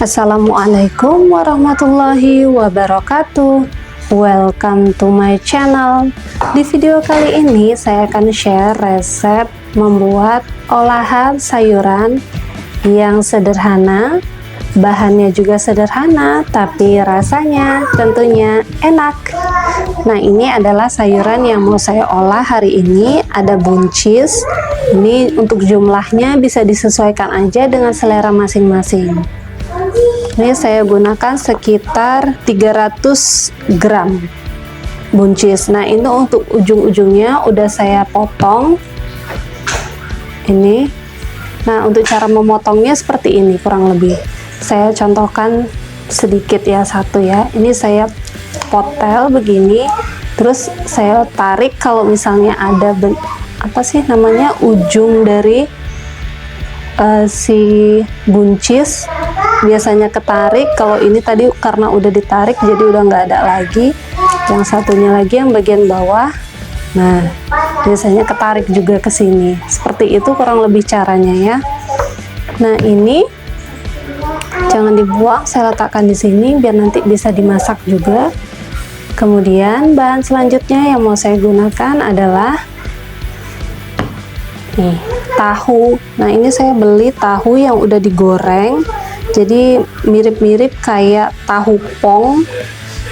Assalamualaikum warahmatullahi wabarakatuh. Welcome to my channel. Di video kali ini saya akan share resep membuat olahan sayuran yang sederhana, bahannya juga sederhana, tapi rasanya tentunya enak. Nah, ini adalah sayuran yang mau saya olah hari ini. Ada buncis. Ini untuk jumlahnya bisa disesuaikan aja dengan selera masing-masing. Ini saya gunakan sekitar 300 gram buncis. Nah, ini untuk ujung-ujungnya udah saya potong ini. Nah, untuk cara memotongnya seperti ini kurang lebih. Saya contohkan sedikit ya, satu ya. Ini saya potel begini, terus saya tarik. Kalau misalnya ada ujung dari si buncis biasanya ketarik. Kalau ini tadi karena udah ditarik jadi udah nggak ada lagi. Yang satunya lagi yang bagian bawah, nah biasanya ketarik juga ke sini. Seperti itu kurang lebih caranya ya. Nah, ini jangan dibuang, saya letakkan di sini biar nanti bisa dimasak juga. Kemudian bahan selanjutnya yang mau saya gunakan adalah nih, tahu. Nah, ini saya beli tahu yang udah digoreng, jadi mirip-mirip kayak tahu pong.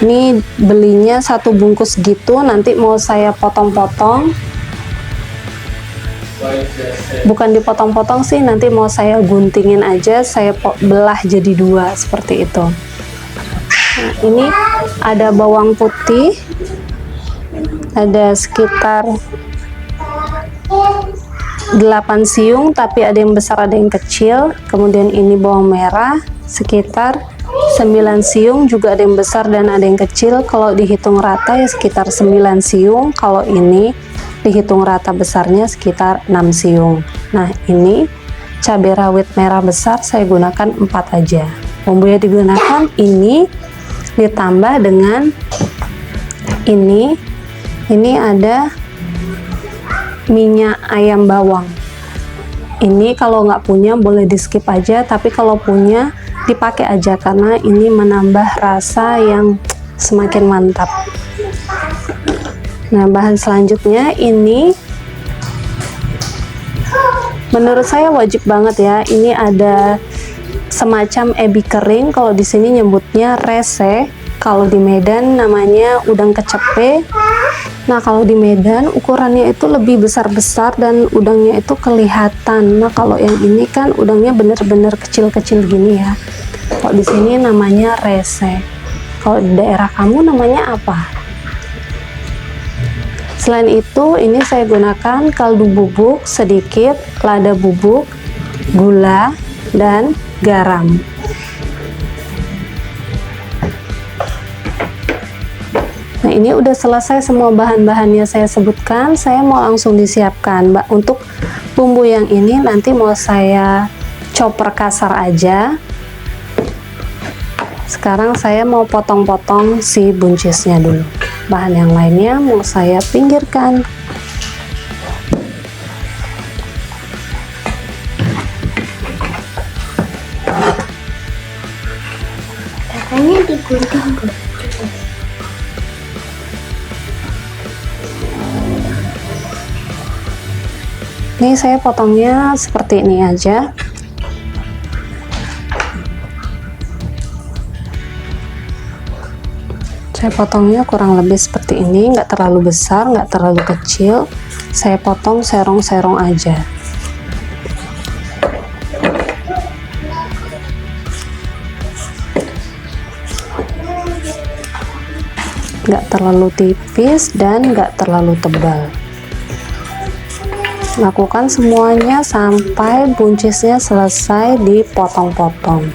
Ini belinya satu bungkus gitu, nanti mau saya potong-potong. Bukan dipotong-potong sih, nanti mau saya guntingin aja, saya belah jadi dua seperti itu. Nah, ini ada bawang putih, ada sekitar 8 siung, tapi ada yang besar ada yang kecil. Kemudian ini bawang merah sekitar 9 siung, juga ada yang besar dan ada yang kecil. Kalau dihitung rata ya sekitar 9 siung. Kalau ini dihitung rata besarnya sekitar 6 siung. Nah, ini cabai rawit merah besar saya gunakan 4 aja. Bumbu yang digunakan ini ditambah dengan ini ada minyak ayam bawang. Ini kalau nggak punya boleh di skip aja, tapi kalau punya dipakai aja karena ini menambah rasa yang semakin mantap. Nah, bahan selanjutnya ini menurut saya wajib banget ya. Ini ada semacam ebi kering, kalau di sini nyebutnya rese, kalau di Medan namanya udang kecepe. Nah, kalau di Medan ukurannya itu lebih besar-besar dan udangnya itu kelihatan. Nah, kalau yang ini kan udangnya bener-bener kecil-kecil gini ya. Kalau di sini namanya rese. Kalau di daerah kamu namanya apa? Selain itu, ini saya gunakan kaldu bubuk sedikit, lada bubuk, gula, dan garam. Nah, ini udah selesai semua bahan-bahannya saya sebutkan. Saya mau langsung disiapkan, Mbak. Untuk bumbu yang ini nanti mau saya chopper kasar aja. Sekarang saya mau potong-potong si buncisnya dulu. Bahan yang lainnya mau saya pinggirkan. Katanya digunting. Ini saya potongnya seperti ini aja. Saya potongnya kurang lebih seperti ini, nggak terlalu besar, nggak terlalu kecil. Saya potong serong-serong aja. Nggak terlalu tipis dan nggak terlalu tebal. Lakukan semuanya sampai buncisnya selesai dipotong-potong.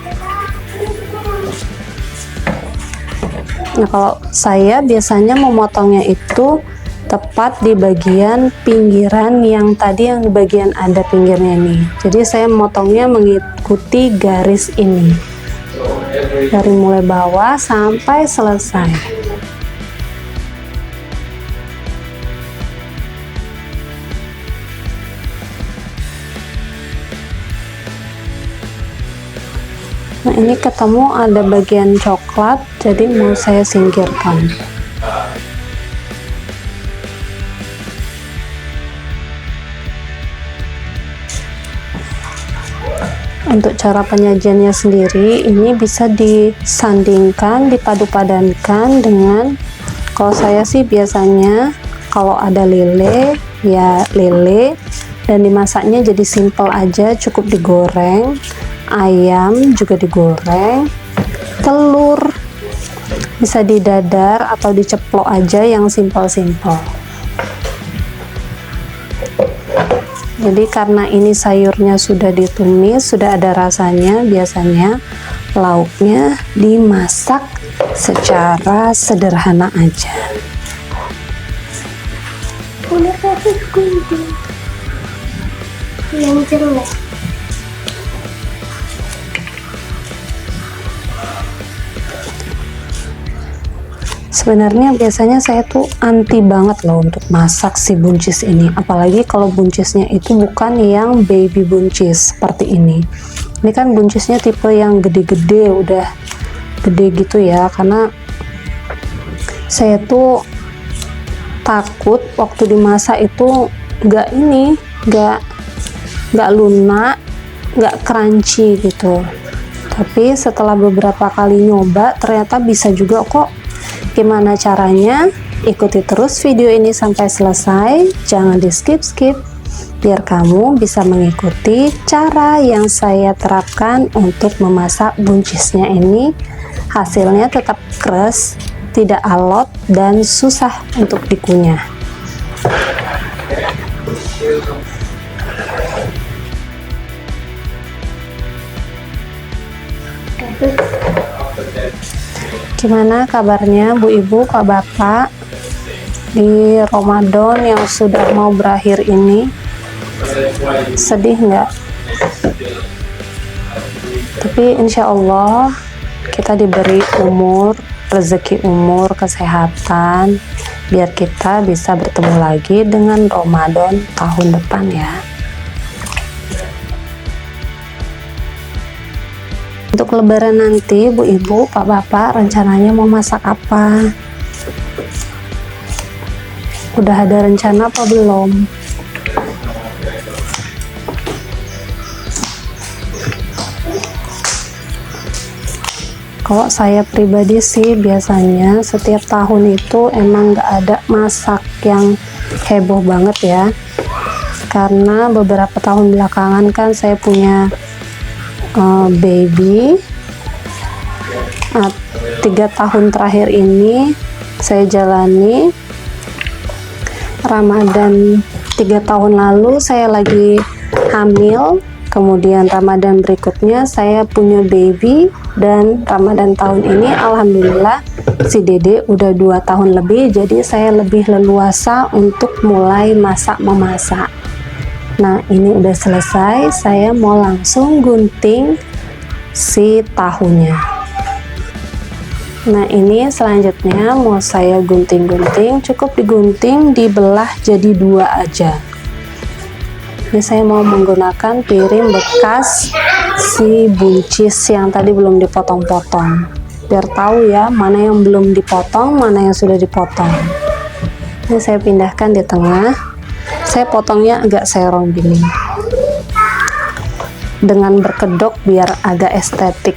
Nah, kalau saya biasanya memotongnya itu tepat di bagian pinggiran yang tadi, yang di bagian ada pinggirnya nih. Jadi saya memotongnya mengikuti garis ini dari mulai bawah sampai selesai. Nah, ini ketemu ada bagian coklat, jadi mau saya singkirkan. Untuk cara penyajiannya sendiri, ini bisa disandingkan, dipadu-padankan dengan, kalau saya sih biasanya kalau ada lele, ya lele, dan dimasaknya jadi simple aja, cukup digoreng. Ayam juga digoreng, telur bisa didadar atau diceplok aja, yang simple-simple. Jadi karena ini sayurnya sudah ditumis, sudah ada rasanya, biasanya lauknya dimasak secara sederhana aja. Udah kasih gunting yang jelek. Sebenarnya biasanya saya tuh anti banget loh untuk masak si buncis ini, apalagi kalau buncisnya itu bukan yang baby buncis seperti ini. Ini kan buncisnya tipe yang gede-gede, udah gede gitu ya, karena saya tuh takut waktu dimasak itu nggak lunak, nggak crunchy gitu. Tapi setelah beberapa kali nyoba, ternyata bisa juga kok. Gimana caranya? Ikuti terus video ini sampai selesai, jangan di skip-skip, biar kamu bisa mengikuti cara yang saya terapkan untuk memasak buncisnya ini. Hasilnya tetap keras, tidak alot, dan susah untuk dikunyah. Gimana kabarnya Bu Ibu, Pak Bapak di Ramadan yang sudah mau berakhir ini? Sedih nggak? Tapi insya Allah kita diberi umur, rezeki umur, kesehatan, biar kita bisa bertemu lagi dengan Ramadan tahun depan ya. Untuk lebaran nanti, Bu Ibu, Pak Bapak rencananya mau masak apa? Udah ada rencana apa belum? Kalau saya pribadi sih biasanya setiap tahun itu emang gak ada masak yang heboh banget ya. Karena beberapa tahun belakangan kan saya punya baby. 3 tahun terakhir ini saya jalani Ramadan. 3 tahun lalu saya lagi hamil, kemudian Ramadan berikutnya saya punya baby, dan Ramadan tahun ini alhamdulillah si Dede udah 2 tahun lebih, jadi saya lebih leluasa untuk mulai memasak. Nah, ini udah selesai, saya mau langsung gunting si tahunya. Nah, ini selanjutnya mau saya gunting-gunting, cukup digunting, dibelah jadi 2 aja. Ini saya mau menggunakan piring bekas si buncis yang tadi belum dipotong-potong, biar tahu ya mana yang belum dipotong, mana yang sudah dipotong. Ini saya pindahkan di tengah. Saya potongnya agak serong gini dengan berkedok biar agak estetik.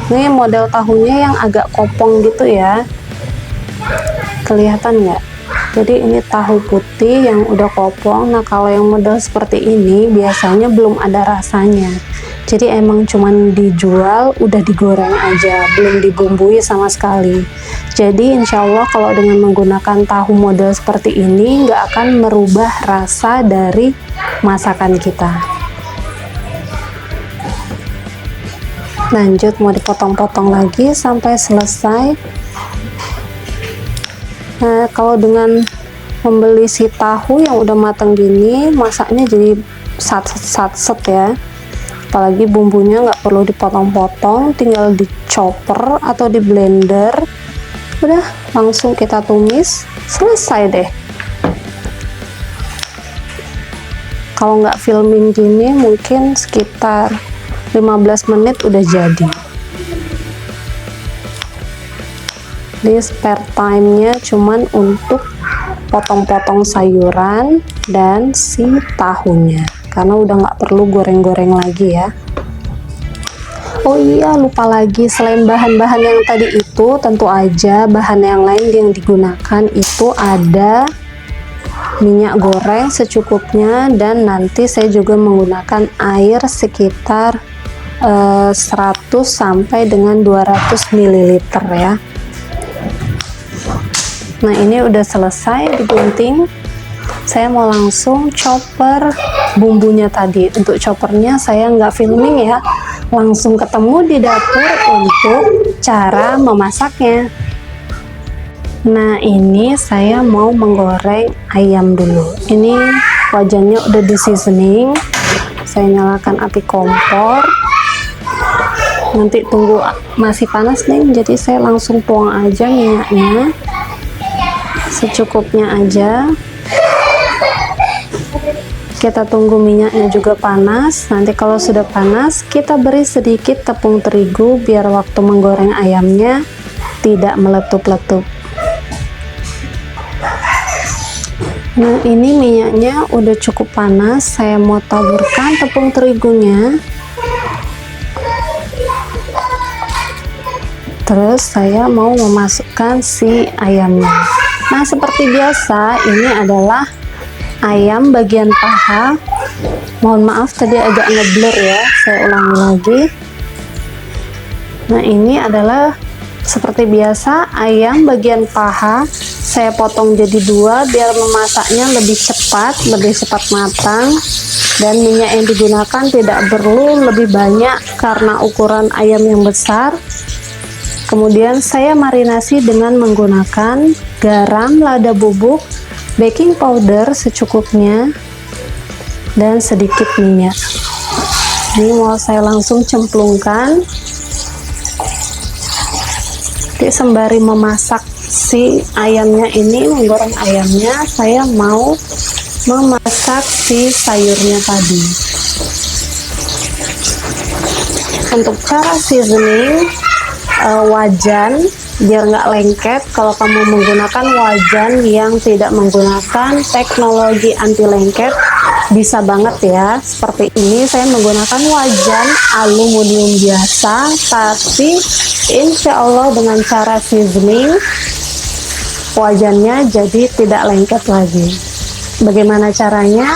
Ini model tahunya yang agak kopong gitu ya, kelihatan nggak? Jadi ini tahu putih yang udah kopong. Nah, kalau yang model seperti ini biasanya belum ada rasanya, jadi emang cuman dijual udah digoreng aja, belum dibumbui sama sekali. Jadi insya Allah kalau dengan menggunakan tahu model seperti ini nggak akan merubah rasa dari masakan kita. Lanjut, mau dipotong-potong lagi sampai selesai. Nah, kalau dengan membeli si tahu yang udah matang gini, masaknya jadi sat-sat ya. Apalagi bumbunya nggak perlu dipotong-potong, tinggal di chopper atau di blender, Udah, langsung kita tumis, selesai deh. Kalau nggak filming gini mungkin sekitar 15 menit udah jadi. Di spare time-nya cuman untuk potong-potong sayuran dan si tahunya, karena udah nggak perlu goreng-goreng lagi ya. Oh iya, lupa lagi, selain bahan-bahan yang tadi itu, tentu aja bahan yang lain yang digunakan itu ada minyak goreng secukupnya, dan nanti saya juga menggunakan air sekitar 100 sampai dengan 200 ml ya. Nah, ini udah selesai digunting. Saya mau langsung chopper bumbunya tadi. Untuk choppernya saya nggak filming ya, langsung ketemu di dapur untuk cara memasaknya. Nah, ini saya mau menggoreng ayam dulu. Ini wajannya udah di seasoning. Saya nyalakan api kompor. Nanti tunggu masih panas nih, jadi saya langsung tuang aja minyaknya secukupnya aja. Kita tunggu minyaknya juga panas. Nanti kalau sudah panas, kita beri sedikit tepung terigu biar waktu menggoreng ayamnya tidak meletup-letup. Nah, ini minyaknya udah cukup panas. Saya mau taburkan tepung terigunya. Terus saya mau memasukkan si ayamnya. Nah, seperti biasa, ini adalah ayam bagian paha. Mohon maaf tadi agak ngeblur ya, saya ulangi lagi. Nah, ini adalah seperti biasa ayam bagian paha. Saya potong jadi dua biar memasaknya lebih cepat matang, dan minyak yang digunakan tidak perlu lebih banyak karena ukuran ayam yang besar. Kemudian saya marinasi dengan menggunakan garam, lada bubuk, baking powder secukupnya, dan sedikit minyak. Ini mau saya langsung cemplungkan. Jadi sembari memasak si ayamnya ini, menggoreng ayamnya, saya mau memasak si sayurnya tadi. Untuk cara seasoning, wajan biar nggak lengket. Kalau kamu menggunakan wajan yang tidak menggunakan teknologi anti lengket, bisa banget ya. Seperti ini saya menggunakan wajan aluminium biasa, tapi insya Allah dengan cara seasoning wajannya jadi tidak lengket lagi. Bagaimana caranya?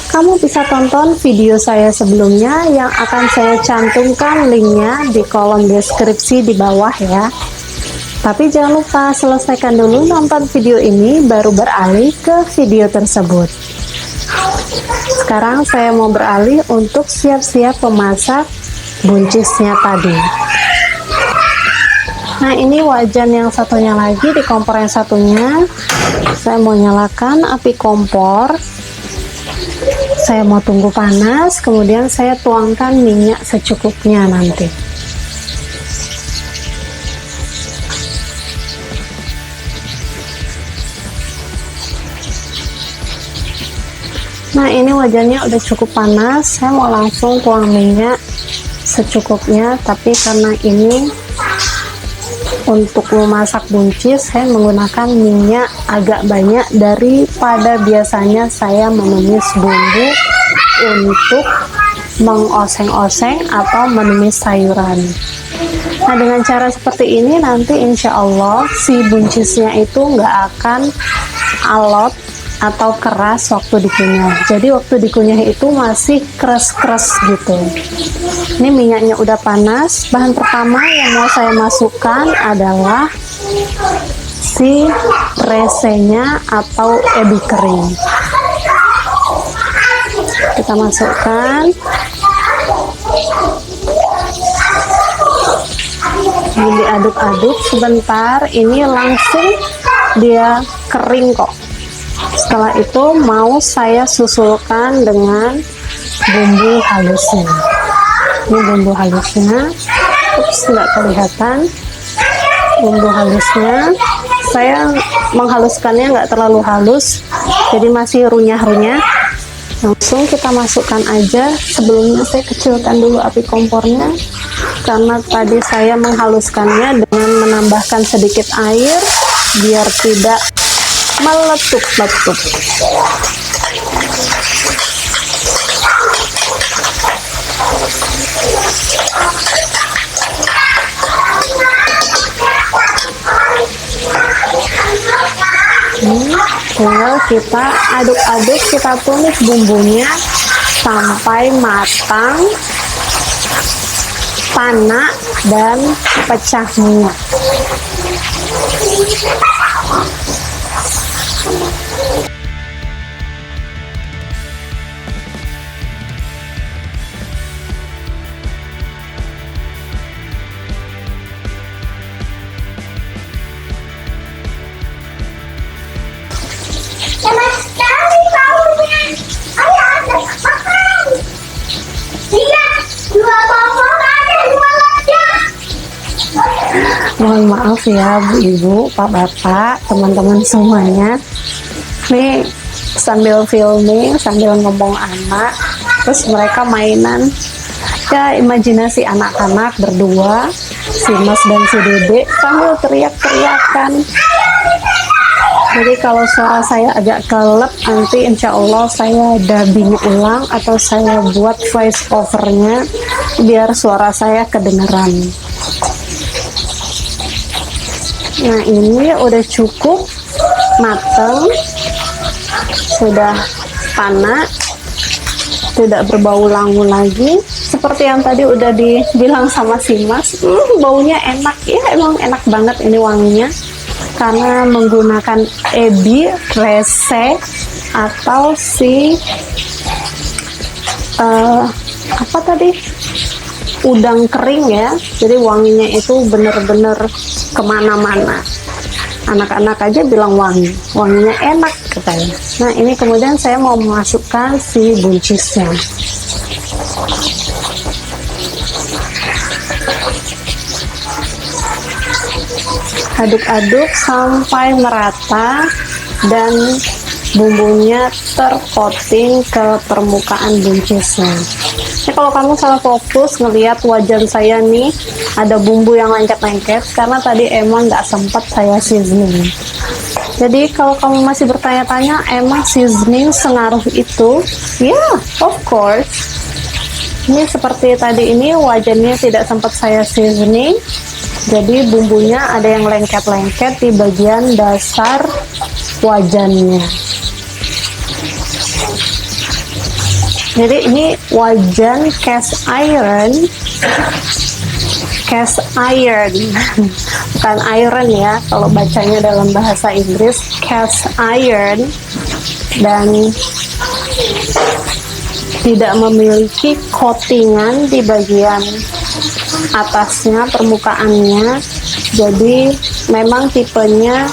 Kamu bisa tonton video saya sebelumnya yang akan saya cantumkan linknya di kolom deskripsi di bawah ya. Tapi jangan lupa selesaikan dulu nonton video ini baru beralih ke video tersebut. Sekarang saya mau beralih untuk siap-siap memasak buncisnya tadi. Nah, ini wajan yang satunya lagi, di kompor yang satunya saya mau nyalakan api kompor. Saya mau tunggu panas, kemudian saya tuangkan minyak secukupnya nanti. Nah, ini wajannya udah cukup panas. Saya mau langsung tuang minyak secukupnya, tapi karena ini untuk memasak buncis, saya menggunakan minyak agak banyak daripada biasanya saya menumis bumbu untuk mengoseng-oseng atau menumis sayuran. Nah, dengan cara seperti ini nanti insya Allah si buncisnya itu nggak akan alot atau keras waktu dikunyah. Jadi waktu dikunyah itu masih keras-keras gitu. Ini minyaknya udah panas. Bahan pertama yang mau saya masukkan adalah si resenya atau ebi kering. Kita masukkan. Ini diaduk-aduk sebentar. Ini langsung dia kering kok. Setelah itu mau saya susulkan dengan bumbu halusnya. Ini bumbu halusnya. Ups, nggak kelihatan. bumbu halusnya. Saya menghaluskannya nggak terlalu halus, jadi masih runyah-runyah. Langsung kita masukkan aja. Sebelumnya saya kecilkan dulu api kompornya, karena tadi saya menghaluskannya dengan menambahkan sedikit air biar tidak meletup-letup. Tinggal kita aduk-aduk, kita tumis bumbunya sampai matang, panak dan pecah minyak. Enak sekali baunya. Ayo ada makan. Iya, dua bawang ada dua lada. Mohon maaf ya Bu Ibu, Pak Bapak, teman-teman semuanya. Nih sambil filming, sambil ngomong anak, terus mereka mainan. Ya imajinasi anak-anak berdua, si Mas dan si Dede sambil teriak-teriakan. Jadi kalau suara saya agak kelep, nanti insya Allah saya dubbing ulang atau saya buat voice overnya biar suara saya kedengeran. Nah ini udah cukup mateng, sudah panas, tidak berbau langu lagi. Seperti yang tadi udah dibilang sama si Mas, baunya enak ya, emang enak banget ini wanginya. Karena menggunakan ebi rese atau si apa tadi, udang kering ya, jadi wanginya itu bener-bener kemana-mana. Anak-anak aja bilang wanginya enak katanya. Nah ini kemudian saya mau memasukkan si buncisnya. Aduk-aduk sampai merata dan bumbunya tercoating ke permukaan buncisnya. Ini kalau kamu salah fokus ngelihat wajan saya nih, ada bumbu yang lengket-lengket karena tadi emang nggak sempat saya seasoning. Jadi kalau kamu masih bertanya-tanya emang seasoning sengaruh itu? Ya, of course. Ini seperti tadi ini wajannya tidak sempat saya seasoning. Jadi bumbunya ada yang lengket-lengket di bagian dasar wajannya. Jadi ini wajan cast iron, bukan iron ya, kalau bacanya dalam bahasa Inggris cast iron, dan tidak memiliki coatingan di bagian atasnya, permukaannya. Jadi memang tipenya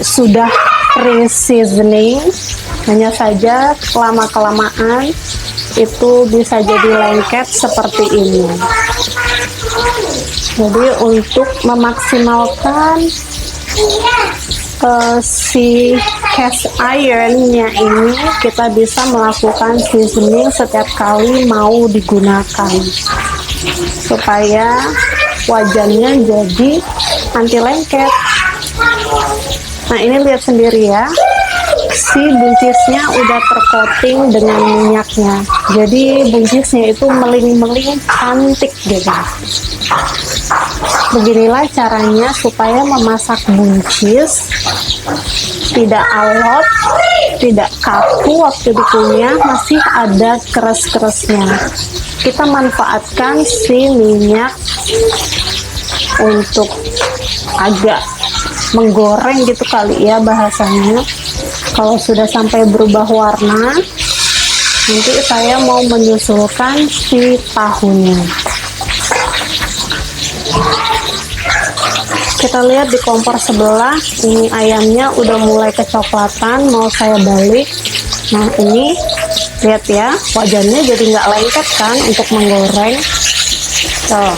sudah pre-seasoning, hanya saja lama-kelamaan itu bisa jadi lengket seperti ini. Jadi untuk memaksimalkan si cast ironnya ini, kita bisa melakukan seasoning setiap kali mau digunakan supaya wajannya jadi anti lengket. Nah ini lihat sendiri ya, si buncisnya udah tercoating dengan minyaknya, jadi buncisnya itu meling-meling cantik gitu. Beginilah caranya supaya memasak buncis tidak alot, tidak kaku waktu dikunyah, masih ada keras-kerasnya. Kita manfaatkan si minyak untuk agak menggoreng gitu kali ya bahasanya. Kalau sudah sampai berubah warna, nanti saya mau menyusulkan si tahunya. Kita lihat di kompor sebelah, ini ayamnya udah mulai kecoklatan, mau saya balik. Nah ini lihat ya, wajannya jadi nggak lengket kan untuk menggoreng. Tuh.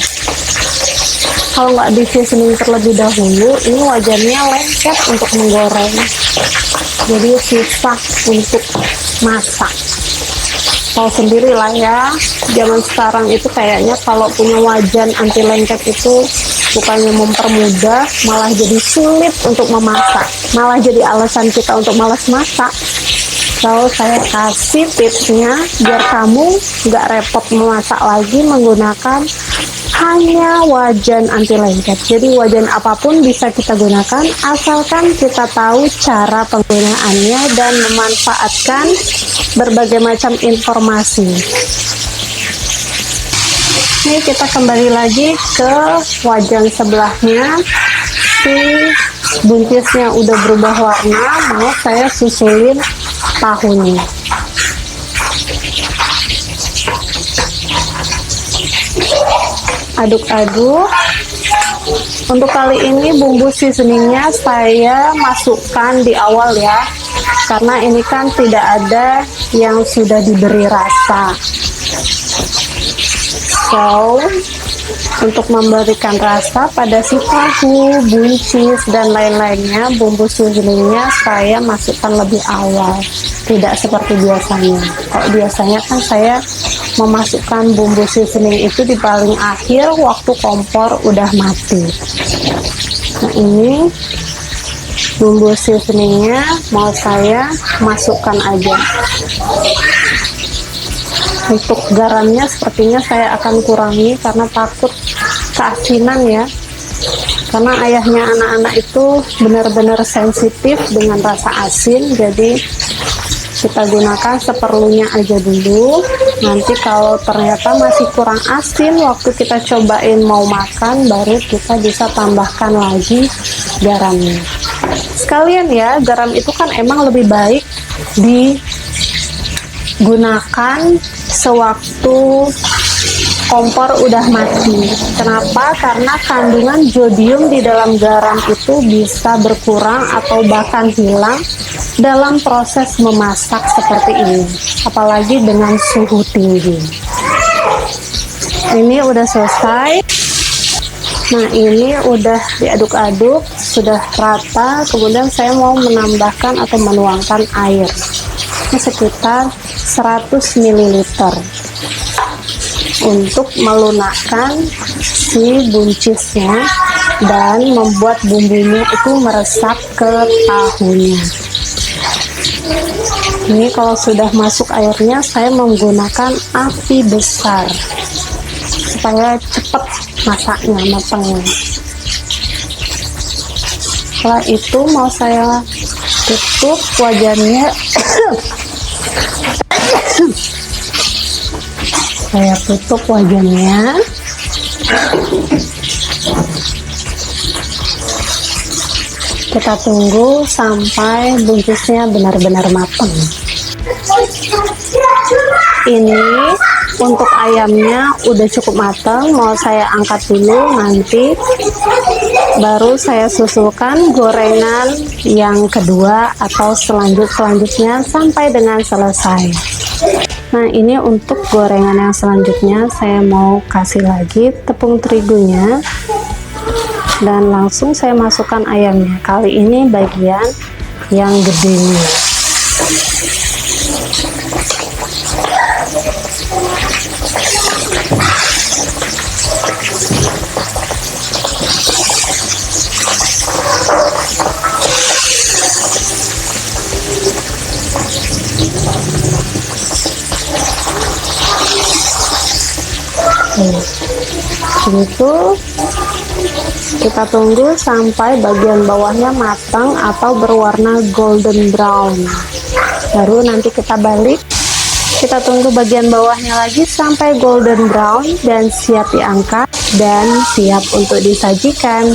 kalau nggak di seasoning terlebih dahulu, ini wajannya lengket untuk menggoreng, jadi susah untuk masak. Tahu sendiri lah ya, zaman sekarang itu kayaknya kalau punya wajan anti lengket itu bukannya mempermudah, malah jadi sulit untuk memasak, malah jadi alasan kita untuk malas masak. So, saya kasih tipsnya biar kamu nggak repot memasak lagi menggunakan hanya wajan anti lengket. Jadi wajan apapun bisa kita gunakan asalkan kita tahu cara penggunaannya dan memanfaatkan berbagai macam informasi. Ini kita kembali lagi ke wajan sebelahnya. Si buncisnya udah berubah warna, mau saya susulin tahunya. Aduk-aduk. Untuk kali ini bumbu seasoningnya saya masukkan di awal ya, karena ini kan tidak ada yang sudah diberi rasa. So, untuk memberikan rasa pada si tahu, buncis, dan lain-lainnya, bumbu seasoningnya saya masukkan lebih awal, tidak seperti biasanya. Kalau biasanya kan saya memasukkan bumbu seasoning itu di paling akhir waktu kompor udah mati. Nah, ini bumbu seasoningnya mau saya masukkan aja. Untuk garamnya sepertinya saya akan kurangi karena takut keasinan ya, karena ayahnya anak-anak itu benar-benar sensitif dengan rasa asin, jadi kita gunakan seperlunya aja dulu. Nanti kalau ternyata masih kurang asin waktu kita cobain mau makan, baru kita bisa tambahkan lagi garamnya. Sekalian ya, garam itu kan emang lebih baik digunakan sewaktu kompor udah mati. Kenapa? Karena kandungan jodium di dalam garam itu bisa berkurang atau bahkan hilang dalam proses memasak seperti ini, apalagi dengan suhu tinggi. Ini udah selesai. Nah, ini udah diaduk-aduk, sudah rata. Kemudian saya mau menambahkan atau menuangkan air. Ini sekitar 100 ml untuk melunakkan si buncisnya dan membuat bumbunya itu meresap ke tahunya. Ini kalau sudah masuk airnya, saya menggunakan api besar supaya cepat masaknya, matangnya. Setelah itu mau saya tutup wajannya. Saya tutup wajannya. Kita tunggu sampai buncisnya benar-benar matang. Ini untuk ayamnya udah cukup matang, mau saya angkat dulu, nanti baru saya susulkan gorengan yang kedua atau selanjutnya sampai dengan selesai. Nah, ini untuk gorengan yang selanjutnya saya mau kasih lagi tepung terigunya dan langsung saya masukkan ayamnya. Kali ini bagian yang gedenya. Begitu, kita tunggu sampai bagian bawahnya matang atau berwarna golden brown, baru nanti kita balik. Kita tunggu bagian bawahnya lagi sampai golden brown dan siap diangkat dan siap untuk disajikan.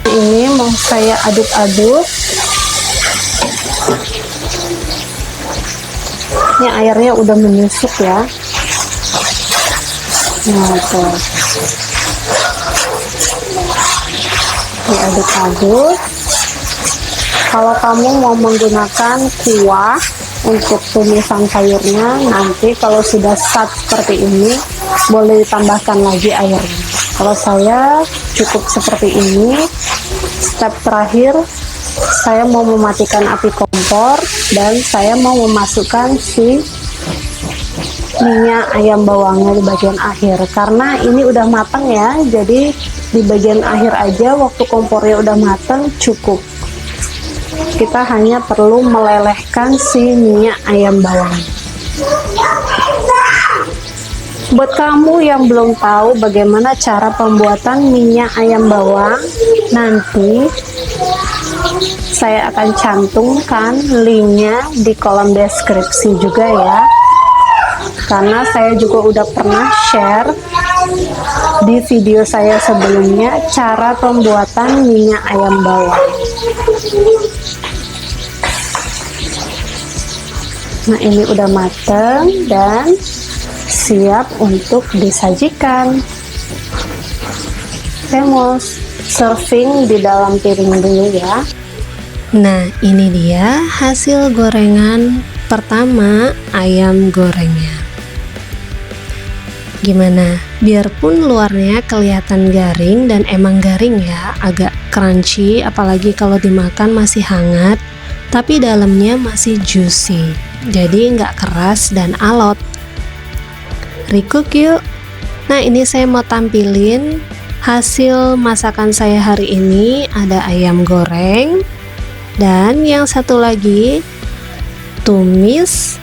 Ini mau saya aduk-aduk. Ini airnya udah menyusut ya. Nah, tuh. Diaduk-aduk. Kalau kamu mau menggunakan kuah untuk tumisan sayurnya, nanti kalau sudah set seperti ini, boleh ditambahkan lagi airnya. Kalau saya cukup seperti ini. Step terakhir, saya mau mematikan api kompor dan saya mau memasukkan si minyak ayam bawangnya di bagian akhir. Karena ini udah matang ya, jadi di bagian akhir aja waktu kompornya udah matang cukup. Kita hanya perlu melelehkan si minyak ayam bawang. Buat kamu yang belum tahu bagaimana cara pembuatan minyak ayam bawang, nanti saya akan cantumkan linknya di kolom deskripsi juga ya. Karena saya juga udah pernah share di video saya sebelumnya cara pembuatan minyak ayam bawang. Nah, ini udah mateng dan siap untuk disajikan. Saya mau serving di dalam piring dulu ya. Nah, ini dia hasil gorengan pertama ayam gorengnya. Gimana? Biarpun luarnya kelihatan garing dan emang garing ya, agak crunchy, apalagi kalau dimakan masih hangat, tapi dalamnya masih juicy, jadi nggak keras dan alot. Recook yuk. Nah, ini saya mau tampilin hasil masakan saya hari ini. Ada ayam goreng dan yang satu lagi tumis,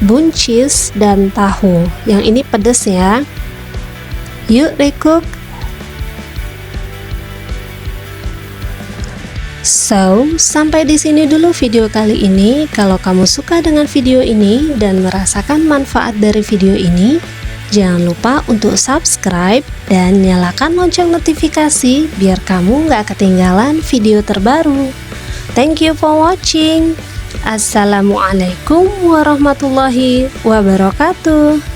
buncis, dan tahu. Yang ini pedas ya. Yuk recook. So, sampai di sini dulu video kali ini. Kalau kamu suka dengan video ini dan merasakan manfaat dari video ini, jangan lupa untuk subscribe dan nyalakan lonceng notifikasi biar kamu nggak ketinggalan video terbaru. Thank you for watching. Assalamualaikum warahmatullahi wabarakatuh.